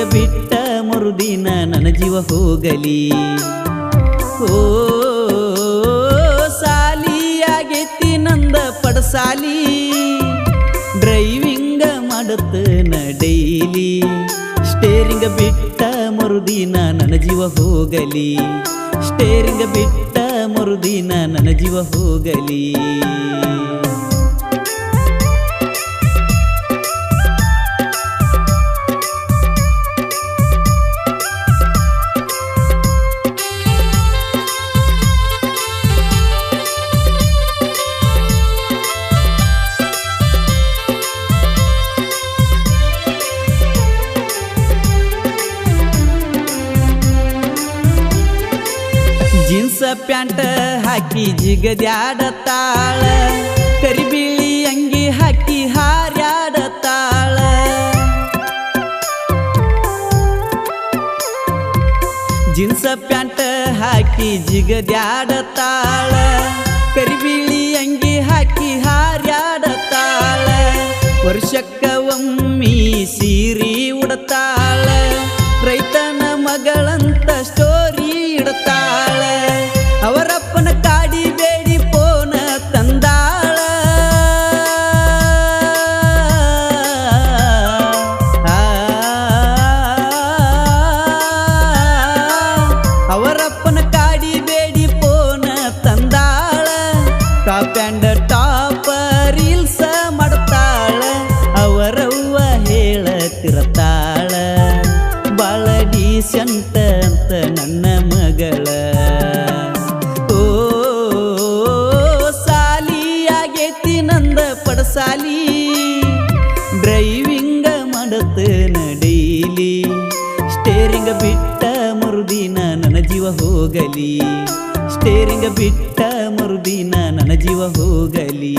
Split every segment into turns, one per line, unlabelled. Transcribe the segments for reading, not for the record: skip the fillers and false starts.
Steering ಬಿಟ್ಟ ಮರುದಿನ ನನ್ನ ಜೀವ ಹೋಗಲಿ. ಓ ಸಾಲಿಯಾಗೈತಿ ನಂದ ಪಡಸಾಲಿ, ಡ್ರೈವಿಂಗ ಮಾಡತನ ಡೈಲಿ. ಸ್ಟೇರಿಂಗ ಬಿಟ್ಟ ಮರುದಿನ ನನ್ನ ಜೀವ ಹೋಗಲಿ, ಸ್ಟೇರಿಂಗ ಬಿಟ್ಟ ಮರುದಿನ ನನ್ನ ಜೀವ ಹೋಗಲಿ. ಜೀನ್ಸ ಪ್ಯಾಂಟ್ ಹಾಕಿ ಜಿಗದ್ಯಾಡತಾಳ, ಕರಿಬಿಳಿ ಅಂಗಿ ಹಾಕಿ ಹಾರ್ಯಾಡತಾಳ. ಜೀನ್ಸ ಪ್ಯಾಂಟ್ ಹಾಕಿ ಜಿಗದ್ಯಾಡತಾಳ, ಕರಿಬಿಳಿ ಅಂಗಿ ಹಾಕಿ ಹಾರ್ಯಾಡತಾಳ. ವರ್ಷಕ್ಕ ಒಮ್ಮಿ ಸೀರಿ ಉಡತಾಳ, ರೈತನ ಮಗಳಂತ ಸ್ಟೋರಿ ಇಡತಾಳ. ಅವರಪ್ಪನ ಕಾಡಿ ಬೇಡಿ ಪೋನ ತಂದಾಳ, ಅವರಪ್ಪನ ಕಾಡಿ ಬೇಡಿ ಪೋನ ತಂದಾಳ. ಟಾಪ್ ಆ್ಯಂಡ್ ಟಾಪ್ ರೀಲ್ಸ್ ಮಾಡ್ತಾಳ, ಅವರವ್ವ ಹೇಳತಿರತಾಳ. ಬಾಳ ಡೀಸೆಂಟ್ ಅಂತ ನನ್ನ ಮಗಳ. ಓ ಸಾಲಿಯಾಗೈತಿ ನಂದ ಪಡಸಾಲಿ, ಡ್ರೈವಿಂಗ ಮಾಡತನ ಡೈಲಿ. ಸ್ಟೇರಿಂಗ ಬಿಟ್ಟ ಮರುದಿನ ನನ್ನ ಜೀವ ಹೋಗಲಿ, ಸ್ಟೇರಿಂಗ ಬಿಟ್ಟ ಮರುದಿನ ನನ್ನ ಜೀವ ಹೋಗಲಿ.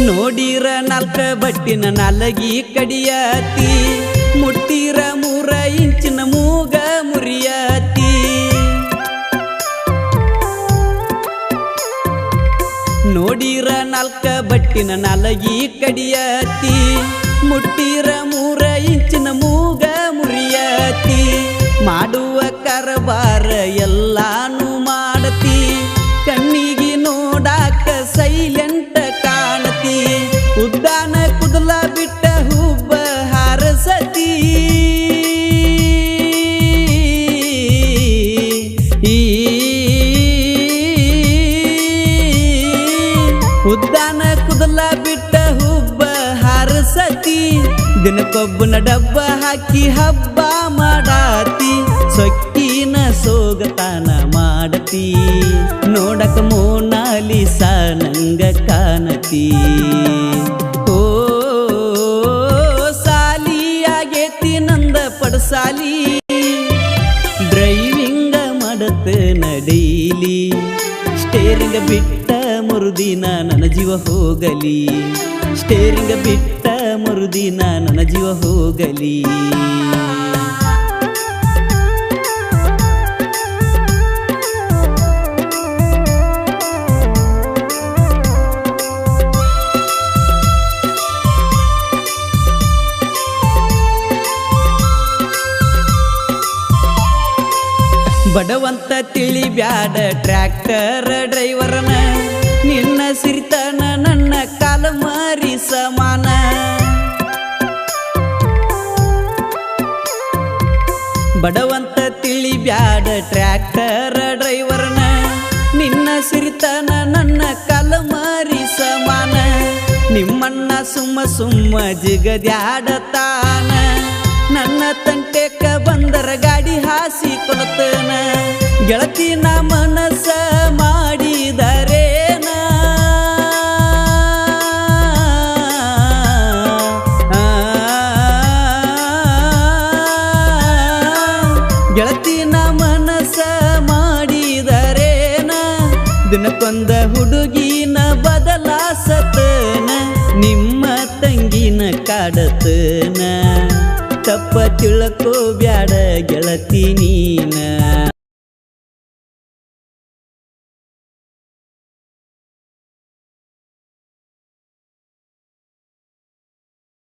ನೋಡಿರ ನಾಲ್ಕ ಬಟ್ಟಿನ ನಾಲಗಿ ಕಡಿಯತಿ, ಮುಟ್ಟಿರ 3 ಇಂಚಿನ ಮೂಗ ಮುರಿಯತಿ. ನೋಡಿರ ನಾಲ್ಕ ಬಟ್ಟಿನ ನಾಲಗಿ ಕಡಿಯತಿ, ಮುಟ್ಟಿರ 3 ಇಂಚಿನ ಮೂಗ ಮುರಿಯತಿ. ಮಾಡುವ ಕರಬಾರ ಎಲ್ಲಾನು ಮಾಡತಿ, ಕಣ್ಣಿಗೆ ನೋಡಾಕ ಸೈಲೆಂಟ್ ಕಾಣತಿ. ಉದ್ದಾನ ಕುದಲ ಬಿಟ್ಟ ಹುಬ್ಬ ಹಾರಸತಿ, ಉದ್ದಾನ ಕುದಲ ಬಿಟ್ಟ ಹುಬ್ಬ ಹಾರಸತಿ. ದಿನಕ್ಕೊಬ್ಬನ ಡಬ್ಬ ಹಾಕಿ ಹಬ್ಬ ಮಾಡಾತಿ, ಸೊಕ್ಕಿನ ಸೋಗತಾನ ಮಾಡತಿ. ನೋಡಕ ಮೋನಾಲಿಸಾ ನಂಗ ಕಾಣತಿ. ಓ ಸಾಲಿಯಾಗೈತಿ ನಂದ ಪಡಸಾಲಿ, ಡ್ರೈವಿಂಗ ಮಾಡತನ ಡೈಲಿ. ಸ್ಟೇರಿಂಗ ಬಿಟ್ಟ ಮರುದಿನ ನನ್ನ ಜೀವ ಹೋಗಲಿ, ಸ್ಟೇರಿಂಗ ಬಿಟ್ಟ ಮರುದಿನ ನನ್ನ ಜೀವ ಹೋಗಲಿ. ಬಡವಂತ ತಿಳಿಬ್ಯಾಡ ಟ್ರ್ಯಾಕ್ಟರ್ ಡ್ರೈವರನ, ನಿನ್ನ ಸಿರಿತನ ನನ್ನ ಕಾಲ ಮಾರಿ ಸಮಾನ. ಬಡವಂತ ತಿಳಿಬ್ಯಾಡ ಟ್ರ್ಯಾಕ್ಟರ್ ಡ್ರೈವರನ, ನಿನ್ನ ಸಿರಿತನ ನನ್ನ ಕಾಲ ಮಾರಿ ಸಮಾನ. ನಿಮ್ಮಣ್ಣ ಸುಮ್ಮ ಸುಮ್ಮ ಜಿಗದ್ಯಾಡತಾನ, ನನ್ನ ತಂಟೆಕ ಬಂದರ ಗಾಡಿ ಹಾಸಿ ಕೊಲತನ. ಗೆಳತಿ ನಾ ಮನಸ ಮಾಡಿದರೇನ, ಗೆಳತಿ ನಾ ಮನಸ ಮಾಡಿದರೇನ. ದಿನಕ್ಕೊಂದ ಹುಡುಗಿನ ಬದಲಾಸತನ ನಿಮ್ಮ ತಂಗಿನ ಕಾಡತನ ತಪ್ಪ ತಿಳ್ಕೋ ಬ್ಯಾಡ ಗೆಳತಿ ನೀನ